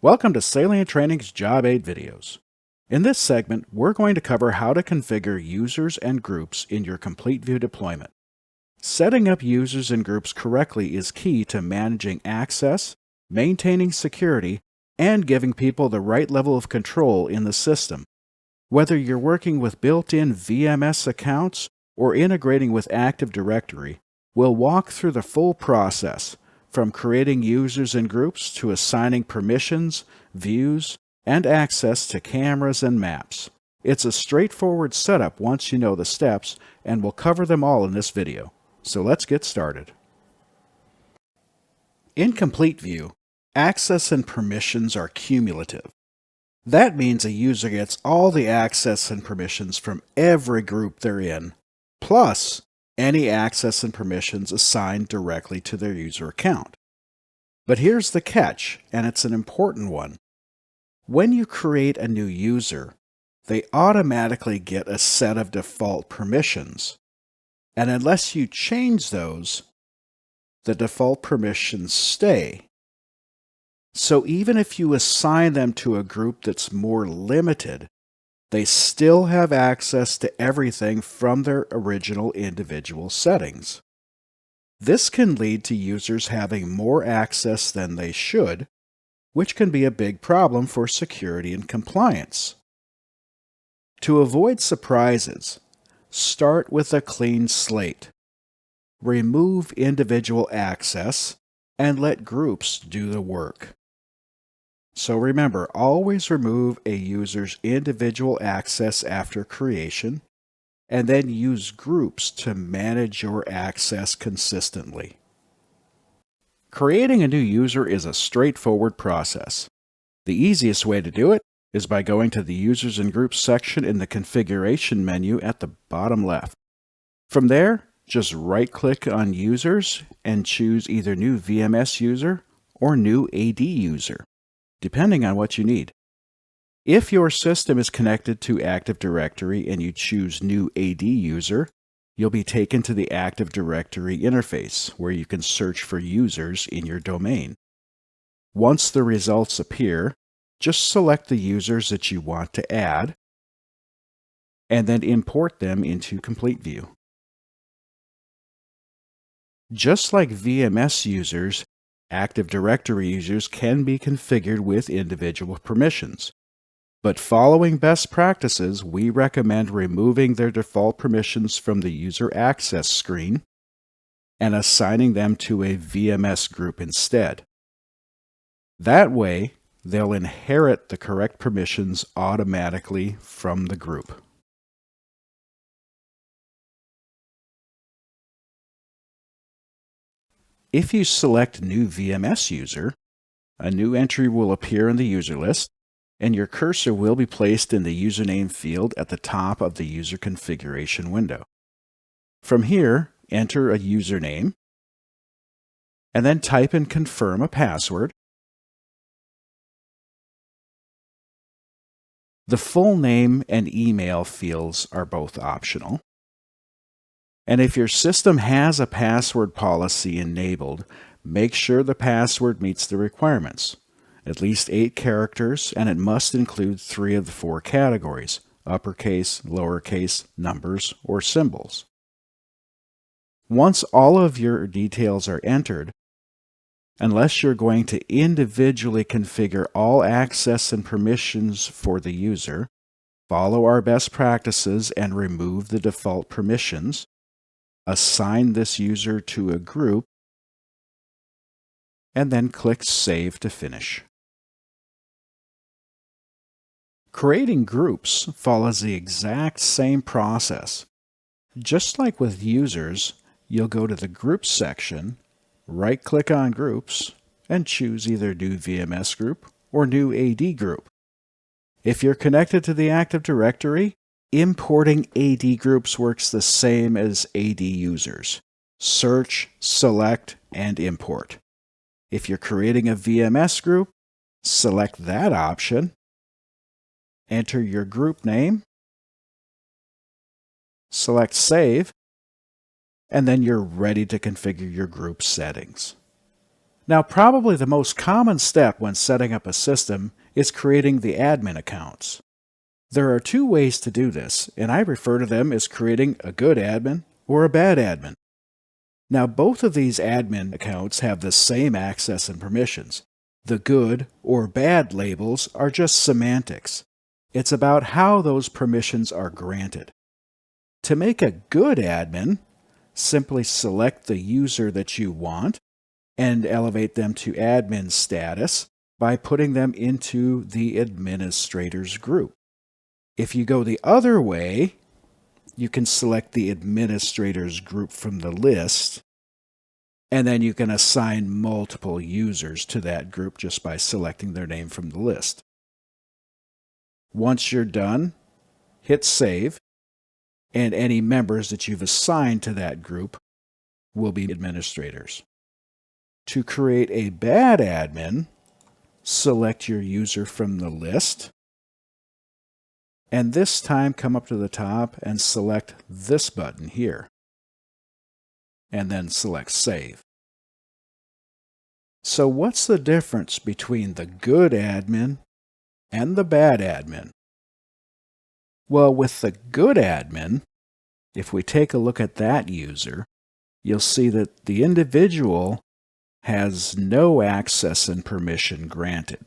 Welcome to Salient Training's Job Aid videos. In this segment, we're going to cover how to configure users and groups in your CompleteView deployment. Setting up users and groups correctly is key to managing access, maintaining security, and giving people the right level of control in the system. Whether you're working with built-in VMS accounts or integrating with Active Directory, we'll walk through the full process, from creating users and groups to assigning permissions, views, and access to cameras and maps. It's a straightforward setup once you know the steps, and we'll cover them all in this video. So let's get started. In CompleteView, access and permissions are cumulative. That means a user gets all the access and permissions from every group they're in, plus any access and permissions assigned directly to their user account. But here's the catch, and it's an important one. When you create a new user, they automatically get a set of default permissions. And unless you change those, the default permissions stay. So even if you assign them to a group that's more limited, they still have access to everything from their original individual settings. This can lead to users having more access than they should, which can be a big problem for security and compliance. To avoid surprises, start with a clean slate. Remove individual access and let groups do the work. So remember, always remove a user's individual access after creation, and then use groups to manage your access consistently. Creating a new user is a straightforward process. The easiest way to do it is by going to the Users and Groups section in the Configuration menu at the bottom left. From there, just right-click on Users and choose either New VMS User or New AD User, depending on what you need. If your system is connected to Active Directory and you choose New AD User, you'll be taken to the Active Directory interface where you can search for users in your domain. Once the results appear, just select the users that you want to add and then import them into CompleteView. Just like VMS users, Active Directory users can be configured with individual permissions. But following best practices, we recommend removing their default permissions from the user access screen and assigning them to a VMS group instead. That way, they'll inherit the correct permissions automatically from the group. If you select New VMS User, a new entry will appear in the user list, and your cursor will be placed in the username field at the top of the user configuration window. From here, enter a username, and then type and confirm a password. The full name and email fields are both optional. And if your system has a password policy enabled, make sure the password meets the requirements. At least 8 characters, and it must include 3 of the 4 categories: uppercase, lowercase, numbers, or symbols. Once all of your details are entered, unless you're going to individually configure all access and permissions for the user, follow our best practices and remove the default permissions. Assign this user to a group, and then click Save to finish. Creating groups follows the exact same process. Just like with users, you'll go to the Groups section, right-click on Groups, and choose either New VMS Group or New AD Group. If you're connected to the Active Directory, importing AD groups works the same as AD users. Search, select, and import. If you're creating a VMS group, select that option, enter your group name, select Save, and then you're ready to configure your group settings. Now, probably the most common step when setting up a system is creating the admin accounts. There are two ways to do this, and I refer to them as creating a good admin or a bad admin. Now, both of these admin accounts have the same access and permissions. The good or bad labels are just semantics. It's about how those permissions are granted. To make a good admin, simply select the user that you want and elevate them to admin status by putting them into the administrators group. If you go the other way, you can select the administrators group from the list, and then you can assign multiple users to that group just by selecting their name from the list. Once you're done, hit save, and any members that you've assigned to that group will be administrators. To create a bad admin, select your user from the list, and this time come up to the top and select this button here, and then select Save. So what's the difference between the good admin and the bad admin? Well, with the good admin, if we take a look at that user, you'll see that the individual has no access and permission granted.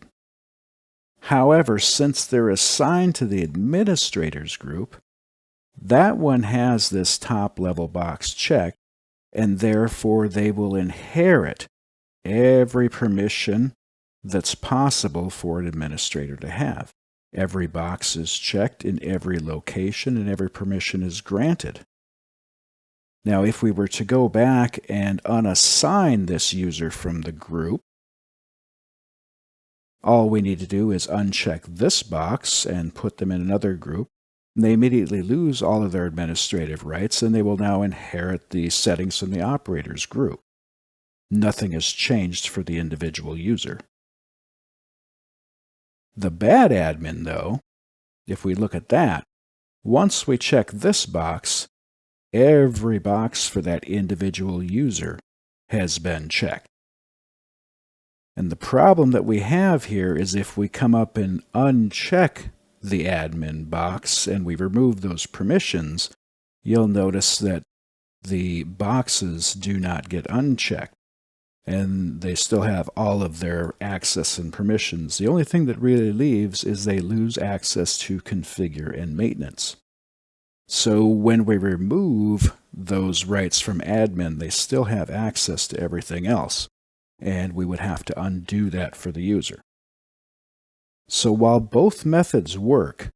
However, since they're assigned to the administrators group, that one has this top level box checked, and therefore they will inherit every permission that's possible for an administrator to have. Every box is checked in every location and every permission is granted. Now, if we were to go back and unassign this user from the group, all we need to do is uncheck this box and put them in another group. They immediately lose all of their administrative rights, and they will now inherit the settings from the operators group. Nothing has changed for the individual user. The bad admin, though, if we look at that, once we check this box, every box for that individual user has been checked. And the problem that we have here is if we come up and uncheck the admin box and we remove those permissions, you'll notice that the boxes do not get unchecked, and they still have all of their access and permissions. The only thing that really leaves is they lose access to configure and maintenance. So when we remove those rights from admin, they still have access to everything else, and we would have to undo that for the user. So while both methods work,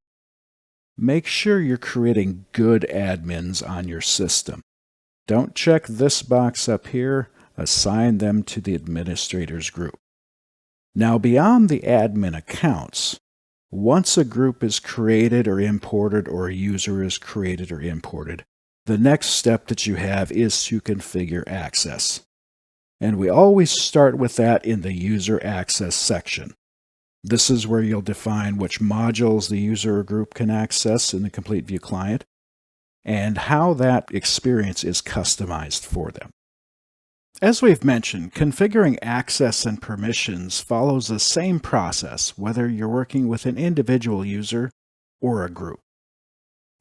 make sure you're creating good admins on your system. Don't check this box up here. Assign them to the administrators group. Now, beyond the admin accounts, once a group is created or imported or a user is created or imported, the next step that you have is to configure access. And we always start with that in the user access section. This is where you'll define which modules the user or group can access in the CompleteView client and how that experience is customized for them. As we've mentioned, configuring access and permissions follows the same process whether you're working with an individual user or a group.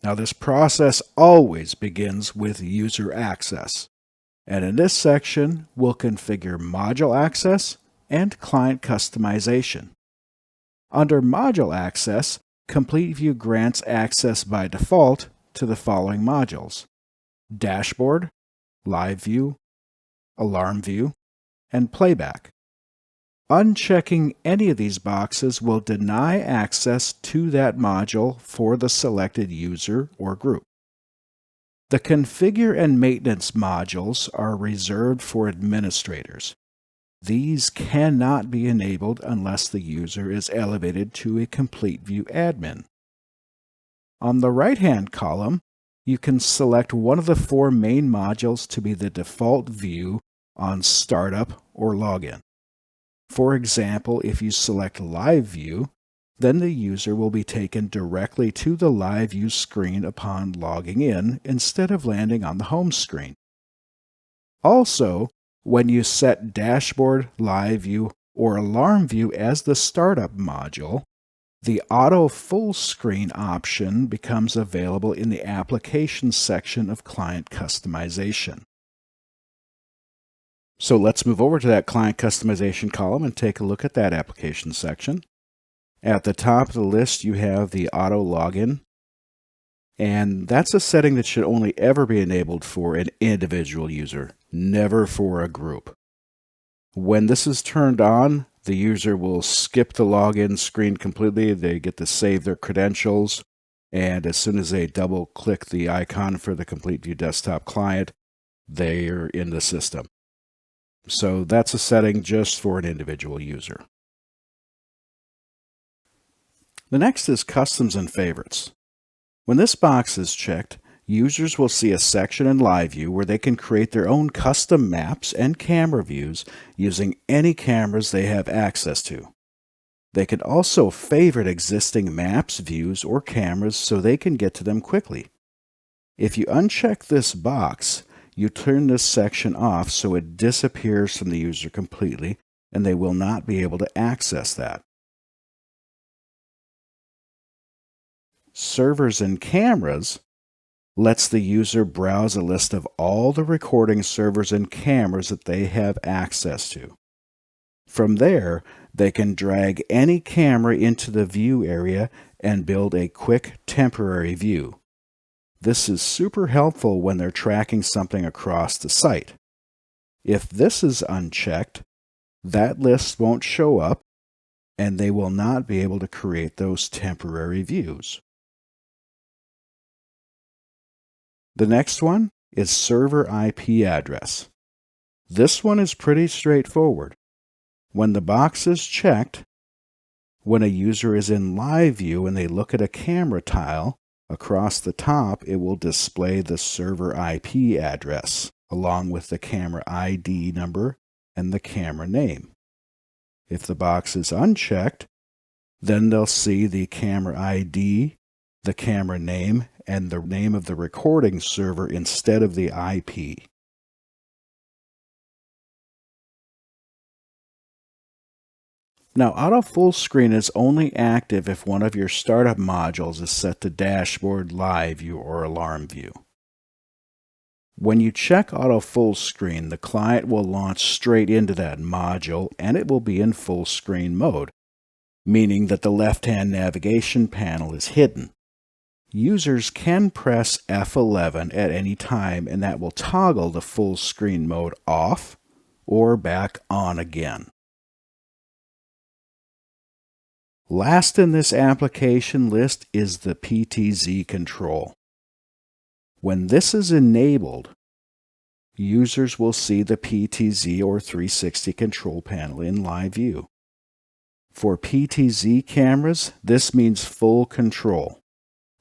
Now, this process always begins with user access, and in this section, we'll configure module access and client customization. Under module access, CompleteView grants access by default to the following modules: Dashboard, Live View, Alarm View, and Playback. Unchecking any of these boxes will deny access to that module for the selected user or group. The Configure and Maintenance modules are reserved for administrators. These cannot be enabled unless the user is elevated to a CompleteView admin. On the right-hand column, you can select one of the four main modules to be the default view on startup or login. For example, if you select Live View, then the user will be taken directly to the Live View screen upon logging in instead of landing on the home screen. Also, When you set Dashboard, Live View, or Alarm View as the startup module, the Auto Full Screen option becomes available in the Applications section of Client Customization. So let's move over to that Client Customization column and take a look at that Applications section. At the top of the list, you have the Auto Login, and that's a setting that should only ever be enabled for an individual user, never for a group. When this is turned on, the user will skip the login screen completely. They get to save their credentials, and as soon as they double-click the icon for the CompleteView desktop client, they are in the system. So that's a setting just for an individual user. The next is Customs and Favorites. When this box is checked, users will see a section in Live View where they can create their own custom maps and camera views using any cameras they have access to. They can also favorite existing maps, views, or cameras so they can get to them quickly. If you uncheck this box, you turn this section off so it disappears from the user completely, and they will not be able to access that. Servers and Cameras lets the user browse a list of all the recording servers and cameras that they have access to. From there, they can drag any camera into the view area and build a quick temporary view. This is super helpful when they're tracking something across the site. If this is unchecked, that list won't show up, and they will not be able to create those temporary views. The next one is Server IP Address. This one is pretty straightforward. When the box is checked, when a user is in Live View and they look at a camera tile, across the top it will display the server IP address along with the camera ID number and the camera name. If the box is unchecked, then they'll see the camera ID, the camera name, and the name of the recording server instead of the IP. Now, Auto Full Screen is only active if one of your startup modules is set to Dashboard, Live View, or Alarm View. When you check Auto Full Screen, the client will launch straight into that module and it will be in full screen mode, meaning that the left-hand navigation panel is hidden. Users can press F11 at any time and that will toggle the full screen mode off or back on again. Last in this application list is the PTZ control. When this is enabled, users will see the PTZ or 360 control panel in Live View. For PTZ cameras, this means full control.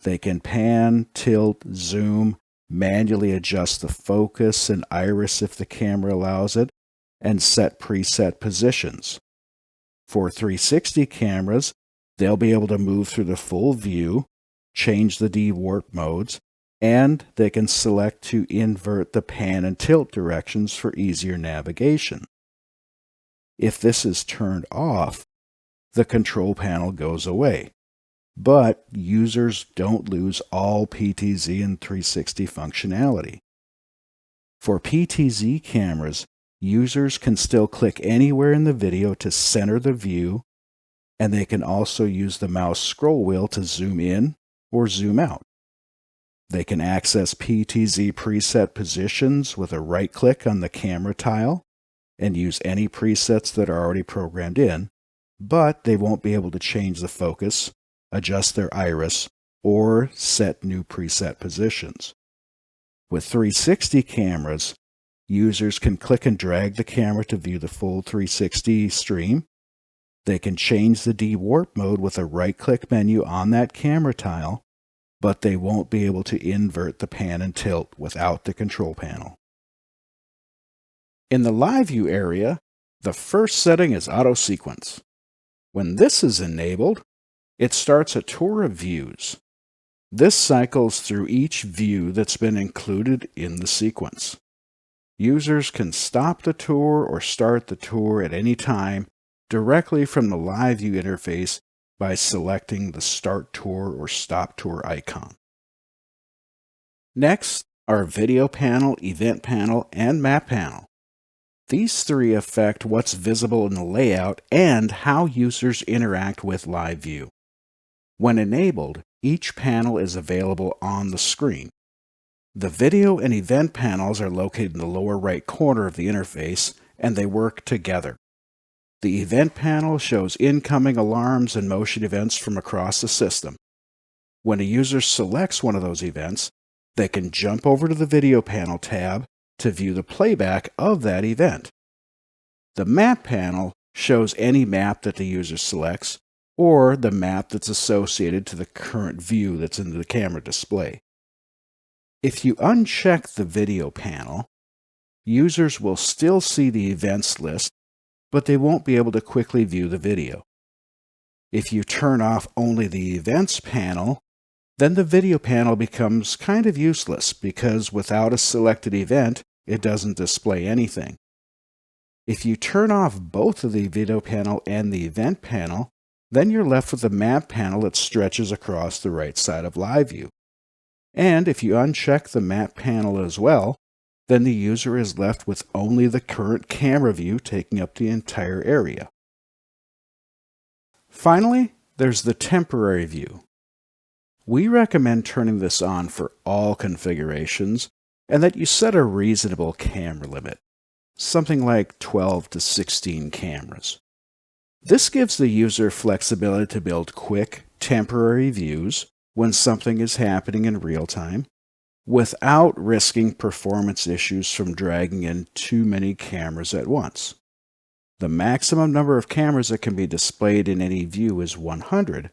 They can pan, tilt, zoom, manually adjust the focus and iris if the camera allows it, and set preset positions. For 360 cameras, they'll be able to move through the full view, change the de-warp modes, and they can select to invert the pan and tilt directions for easier navigation. If this is turned off, the control panel goes away. But users don't lose all PTZ and 360 functionality. For PTZ cameras, users can still click anywhere in the video to center the view, and they can also use the mouse scroll wheel to zoom in or zoom out. They can access PTZ preset positions with a right click on the camera tile and use any presets that are already programmed in, but they won't be able to change the focus, adjust their iris, or set new preset positions. With 360 cameras, users can click and drag the camera to view the full 360 stream. They can change the de-warp mode with a right-click menu on that camera tile, but they won't be able to invert the pan and tilt without the control panel. In the Live View area, the first setting is Auto Sequence. When this is enabled, it starts a tour of views. This cycles through each view that's been included in the sequence. Users can stop the tour or start the tour at any time directly from the Live View interface by selecting the Start Tour or Stop Tour icon. Next are Video Panel, Event Panel, and Map Panel. These three affect what's visible in the layout and how users interact with Live View. When enabled, each panel is available on the screen. The video and event panels are located in the lower right corner of the interface, and they work together. The event panel shows incoming alarms and motion events from across the system. When a user selects one of those events, they can jump over to the Video Panel tab to view the playback of that event. The Map panel shows any map that the user selects, or the map that's associated to the current view that's in the camera display. If you uncheck the Video panel, users will still see the events list, but they won't be able to quickly view the video. If you turn off only the Events panel, then the Video panel becomes kind of useless because without a selected event, it doesn't display anything. If you turn off both of the Video panel and the Event panel, then you're left with the Map panel that stretches across the right side of Live View. And if you uncheck the Map panel as well, then the user is left with only the current camera view taking up the entire area. Finally, there's the Temporary View. We recommend turning this on for all configurations and that you set a reasonable camera limit, something like 12 to 16 cameras. This gives the user flexibility to build quick, temporary views when something is happening in real time, without risking performance issues from dragging in too many cameras at once. The maximum number of cameras that can be displayed in any view is 100,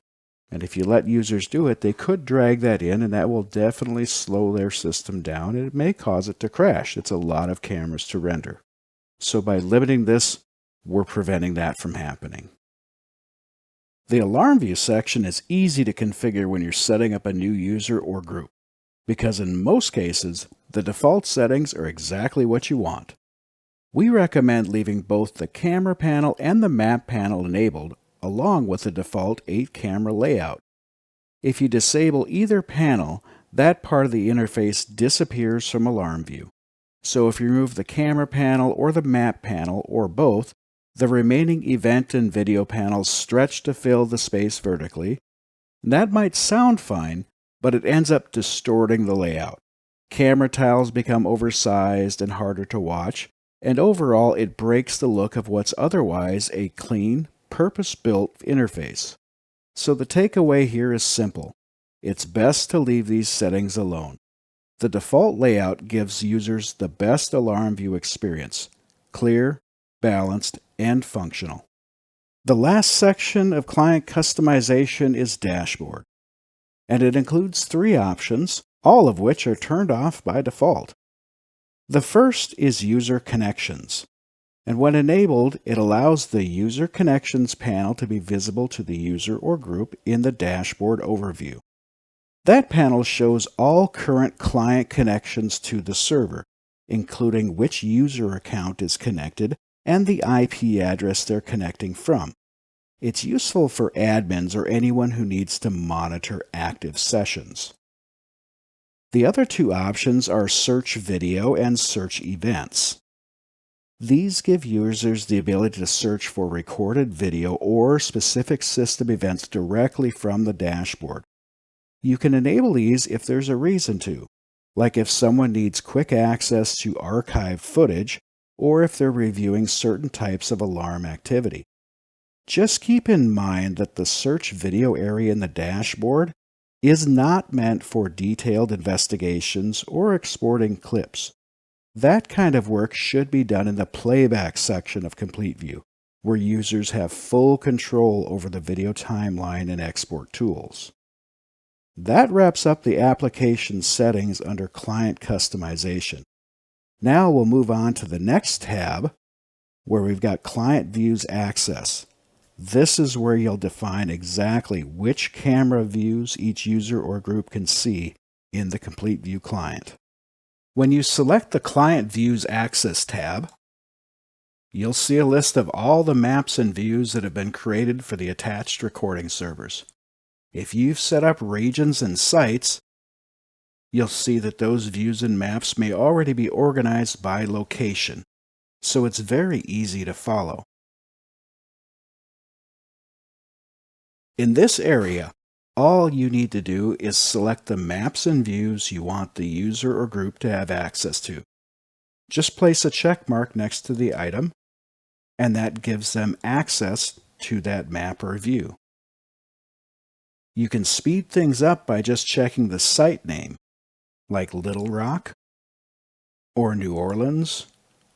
and if you let users do it, they could drag that in, and that will definitely slow their system down, and it may cause it to crash. It's a lot of cameras to render. So by limiting this, we're preventing that from happening. The Alarm View section is easy to configure when you're setting up a new user or group, because in most cases, the default settings are exactly what you want. We recommend leaving both the Camera panel and the Map panel enabled, along with the default 8-camera layout. If you disable either panel, that part of the interface disappears from Alarm View. So if you remove the Camera panel or the Map panel, or both, the remaining event and video panels stretch to fill the space vertically. That might sound fine, but it ends up distorting the layout. Camera tiles become oversized and harder to watch, and overall it breaks the look of what's otherwise a clean, purpose-built interface. So the takeaway here is simple. It's best to leave these settings alone. The default layout gives users the best Alarm View experience: clear, balanced, and functional. The last section of client customization is Dashboard, and it includes 3 options, all of which are turned off by default. The first is User Connections, and when enabled, it allows the User Connections panel to be visible to the user or group in the dashboard overview. That panel shows all current client connections to the server, including which user account is connected and the IP address they're connecting from. It's useful for admins or anyone who needs to monitor active sessions. The other 2 options are Search Video and Search Events. These give users the ability to search for recorded video or specific system events directly from the dashboard. You can enable these if there's a reason to, like if someone needs quick access to archived footage or if they're reviewing certain types of alarm activity. Just keep in mind that the search video area in the dashboard is not meant for detailed investigations or exporting clips. That kind of work should be done in the playback section of CompleteView, where users have full control over the video timeline and export tools. That wraps up the application settings under Client Customization. Now we'll move on to the next tab, where we've got Client Views Access. This is where you'll define exactly which camera views each user or group can see in the CompleteView client. When you select the Client Views Access tab, you'll see a list of all the maps and views that have been created for the attached recording servers. If you've set up regions and sites, you'll see that those views and maps may already be organized by location, so it's very easy to follow. In this area, all you need to do is select the maps and views you want the user or group to have access to. Just place a check mark next to the item, and that gives them access to that map or view. You can speed things up by just checking the site name, like Little Rock, or New Orleans,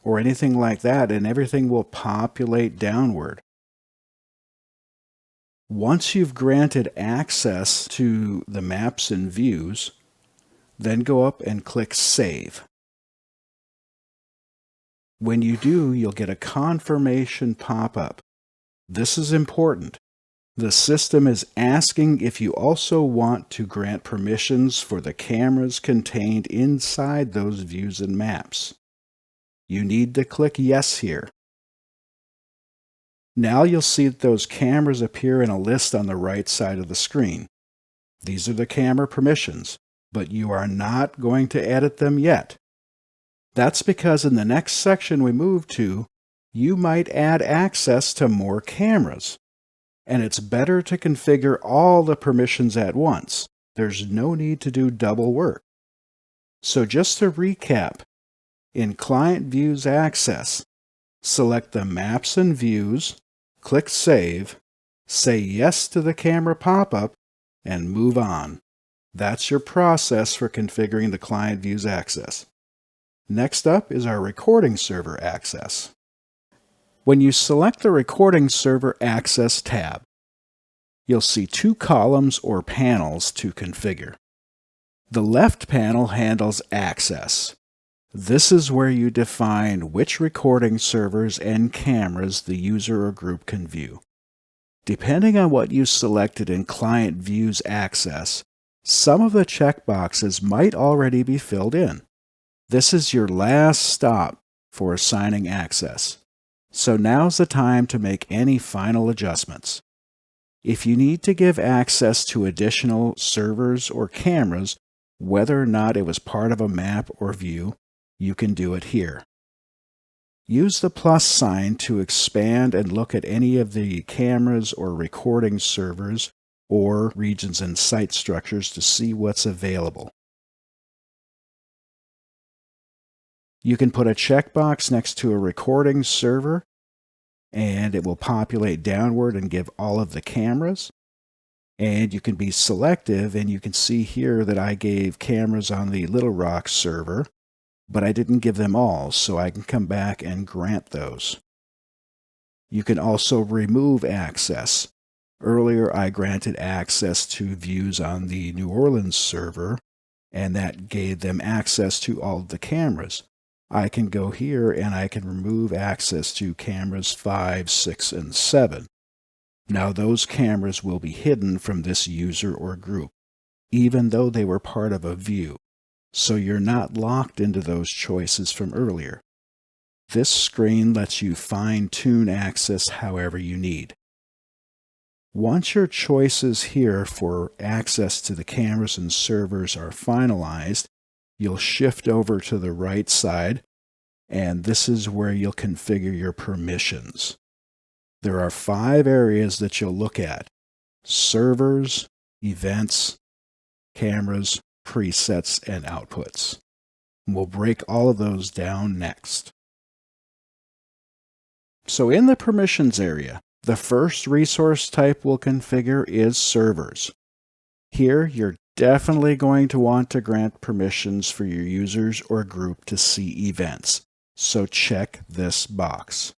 or anything like that, and everything will populate downward. Once you've granted access to the maps and views, then go up and click Save. When you do, you'll get a confirmation pop-up. This is important. The system is asking if you also want to grant permissions for the cameras contained inside those views and maps. You need to click Yes here. Now you'll see that those cameras appear in a list on the right side of the screen. These are the camera permissions, but you are not going to edit them yet. That's because in the next section we move to, you might add access to more cameras. And it's better to configure all the permissions at once. There's no need to do double work. So just to recap, in Client Views Access, select the Maps and Views, click Save, say Yes to the camera pop-up, and move on. That's your process for configuring the Client Views Access. Next up is our Recording Server Access. When you select the Recording Server Access tab, you'll see two columns or panels to configure. The left panel handles access. This is where you define which recording servers and cameras the user or group can view. Depending on what you selected in Client Views Access, some of the checkboxes might already be filled in. This is your last stop for assigning access. So now's the time to make any final adjustments. If you need to give access to additional servers or cameras, whether or not it was part of a map or view, you can do it here. Use the plus sign to expand and look at any of the cameras or recording servers or regions and site structures to see what's available. You can put a checkbox next to a recording server, and it will populate downward and give all of the cameras. And you can be selective, and you can see here that I gave cameras on the Little Rock server, but I didn't give them all, so I can come back and grant those. You can also remove access. Earlier, I granted access to views on the New Orleans server, and that gave them access to all of the cameras. I can go here and I can remove access to cameras 5, 6, and 7. Now those cameras will be hidden from this user or group, even though they were part of a view, so you're not locked into those choices from earlier. This screen lets you fine-tune access however you need. Once your choices here for access to the cameras and servers are finalized, you'll shift over to the right side, and this is where you'll configure your permissions. There are 5 areas that you'll look at: servers, events, cameras, presets, and outputs. We'll break all of those down next. So in the permissions area, the first resource type we'll configure is servers. Here, you're definitely going to want to grant permissions for your users or group to see events, so check this box.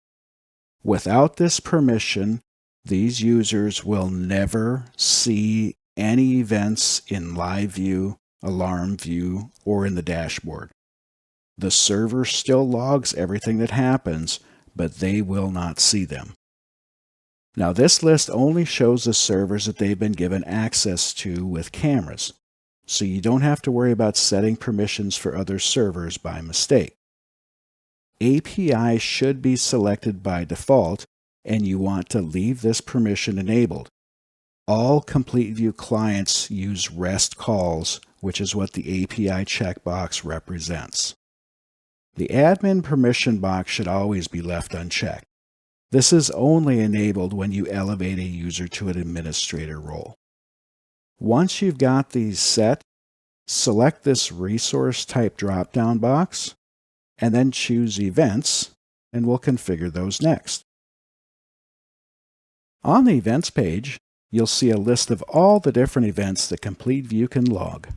Without this permission, these users will never see any events in Live View, Alarm View, or in the dashboard. The server still logs everything that happens, but they will not see them. Now this list only shows the servers that they've been given access to with cameras. so you don't have to worry about setting permissions for other servers by mistake. API should be selected by default, and you want to leave this permission enabled. All CompleteView clients use REST calls, which is what the API checkbox represents. The admin permission box should always be left unchecked. This is only enabled when you elevate a user to an administrator role. Once you've got these set, select this resource type drop-down box, and then choose Events, and we'll configure those next. On the Events page, you'll see a list of all the different events that CompleteView can log.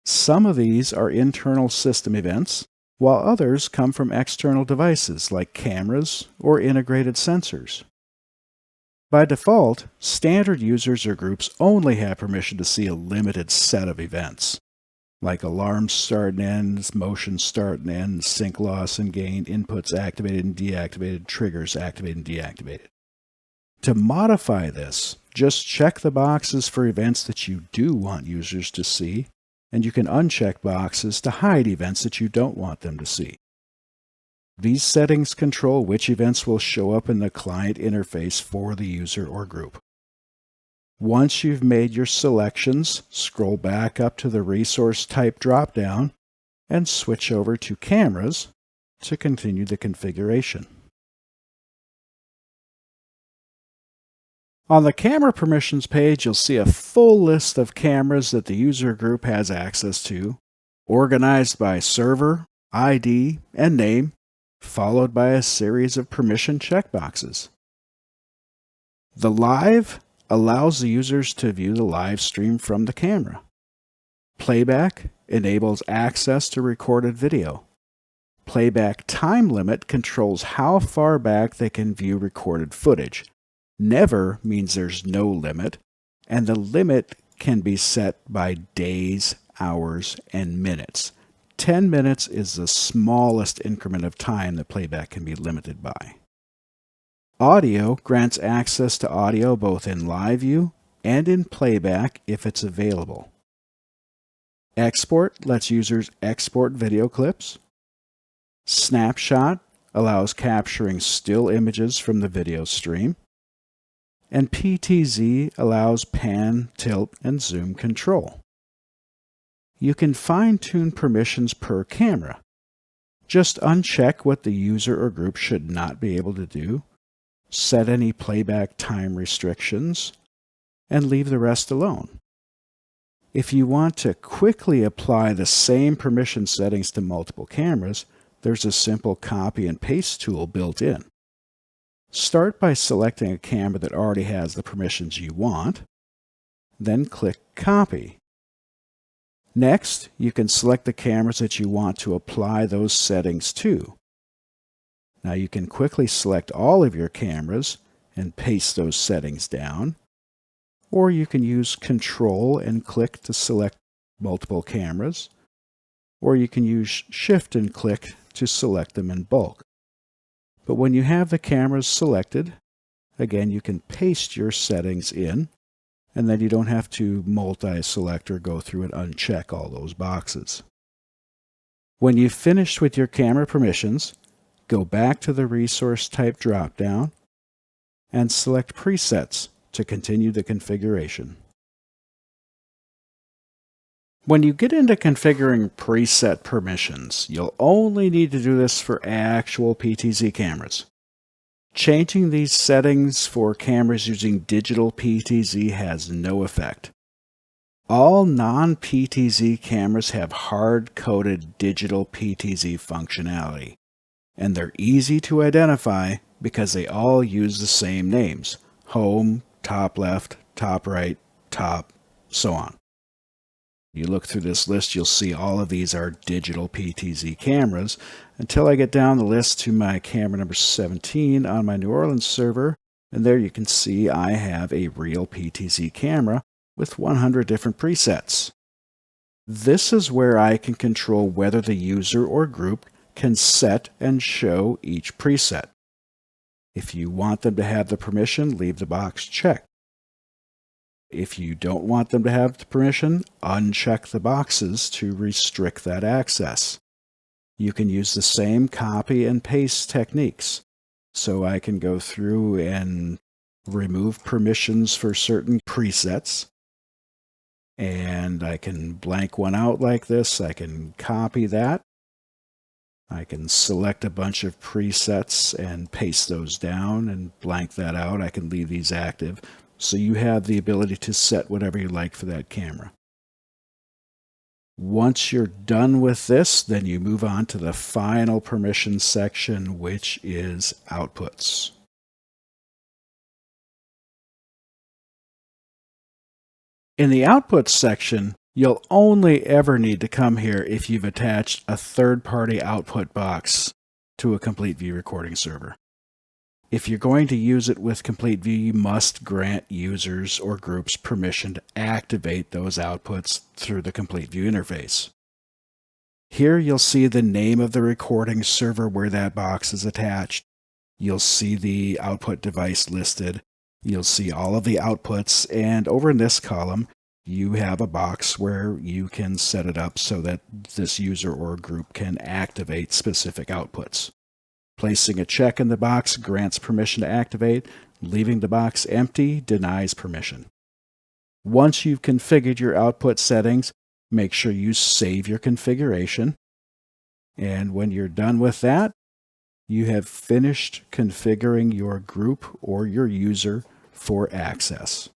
Some of these are internal system events, while others come from external devices like cameras or integrated sensors. By default, standard users or groups only have permission to see a limited set of events, like alarms start and end, motion start and end, sync loss and gain, inputs activated and deactivated, triggers activated and deactivated. To modify this, just check the boxes for events that you do want users to see, and you can uncheck boxes to hide events that you don't want them to see. These settings control which events will show up in the client interface for the user or group. Once you've made your selections, scroll back up to the resource type dropdown and switch over to cameras to continue the configuration. On the camera permissions page, you'll see a full list of cameras that the user group has access to, organized by server, ID, and name, followed by a series of permission checkboxes. The Live allows the users to view the live stream from the camera. Playback enables access to recorded video. Playback time limit controls how far back they can view recorded footage. Never means there's no limit, and the limit can be set by days, hours, and minutes. 10 minutes is the smallest increment of time that playback can be limited by. Audio grants access to audio both in live view and in playback if it's available. Export lets users export video clips. Snapshot allows capturing still images from the video stream. And PTZ allows pan, tilt, and zoom control. You can fine-tune permissions per camera. Just uncheck what the user or group should not be able to do, set any playback time restrictions, and leave the rest alone. If you want to quickly apply the same permission settings to multiple cameras, there's a simple copy and paste tool built in. Start by selecting a camera that already has the permissions you want, then click Copy. Next, you can select the cameras that you want to apply those settings to. Now you can quickly select all of your cameras and paste those settings down, or you can use Control and click to select multiple cameras, or you can use Shift and click to select them in bulk. But when you have the cameras selected, again, you can paste your settings in, and then you don't have to multi-select or go through and uncheck all those boxes. When you've finished with your camera permissions, go back to the resource type dropdown and select Presets to continue the configuration. When you get into configuring preset permissions, you'll only need to do this for actual PTZ cameras. Changing these settings for cameras using digital PTZ has no effect. All non-PTZ cameras have hard-coded digital PTZ functionality, and they're easy to identify because they all use the same names: home, top left, top right, top, so on. You look through this list, you'll see all of these are digital PTZ cameras until I get down the list to my camera number 17 on my New Orleans server, and there you can see I have a real PTZ camera with 100 different presets. This is where I can control whether the user or group can set and show each preset. If you want them to have the permission, leave the box checked. If you don't want them to have the permission, uncheck the boxes to restrict that access. You can use the same copy and paste techniques. So I can go through and remove permissions for certain presets. And I can blank one out like this. I can copy that. I can select a bunch of presets and paste those down and blank that out. I can leave these active. So you have the ability to set whatever you like for that camera. Once you're done with this, then you move on to the final permissions section, which is outputs. In the outputs section, you'll only ever need to come here if you've attached a third-party output box to a CompleteView recording server. If you're going to use it with CompleteView, you must grant users or groups permission to activate those outputs through the CompleteView interface. Here you'll see the name of the recording server where that box is attached. You'll see the output device listed. You'll see all of the outputs, and over in this column, you have a box where you can set it up so that this user or group can activate specific outputs. Placing a check in the box grants permission to activate. Leaving the box empty denies permission. Once you've configured your output settings, make sure you save your configuration. And when you're done with that, you have finished configuring your group or your user for access.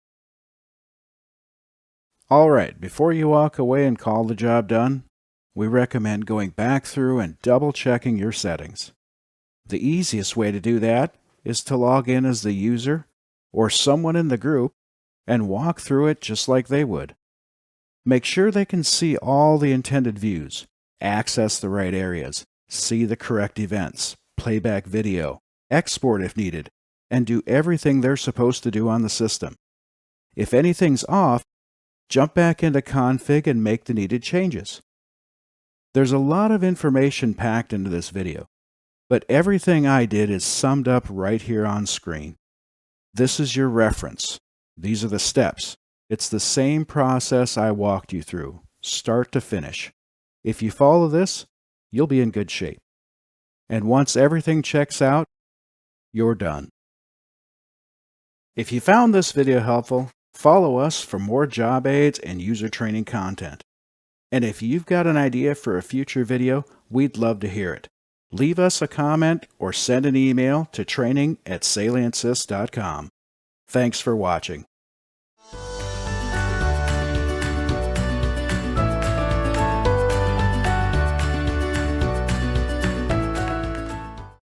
All right, before you walk away and call the job done, we recommend going back through and double checking your settings. The easiest way to do that is to log in as the user or someone in the group and walk through it just like they would. Make sure they can see all the intended views, access the right areas, see the correct events, playback video, export if needed, and do everything they're supposed to do on the system. If anything's off, jump back into config and make the needed changes. There's a lot of information packed into this video, but everything I did is summed up right here on screen. This is your reference. These are the steps. It's the same process I walked you through, start to finish. If you follow this, you'll be in good shape. And once everything checks out, you're done. If you found this video helpful, follow us for more job aids and user training content. And if you've got an idea for a future video, we'd love to hear it. Leave us a comment or send an email to training@salientsys.com. Thanks for watching.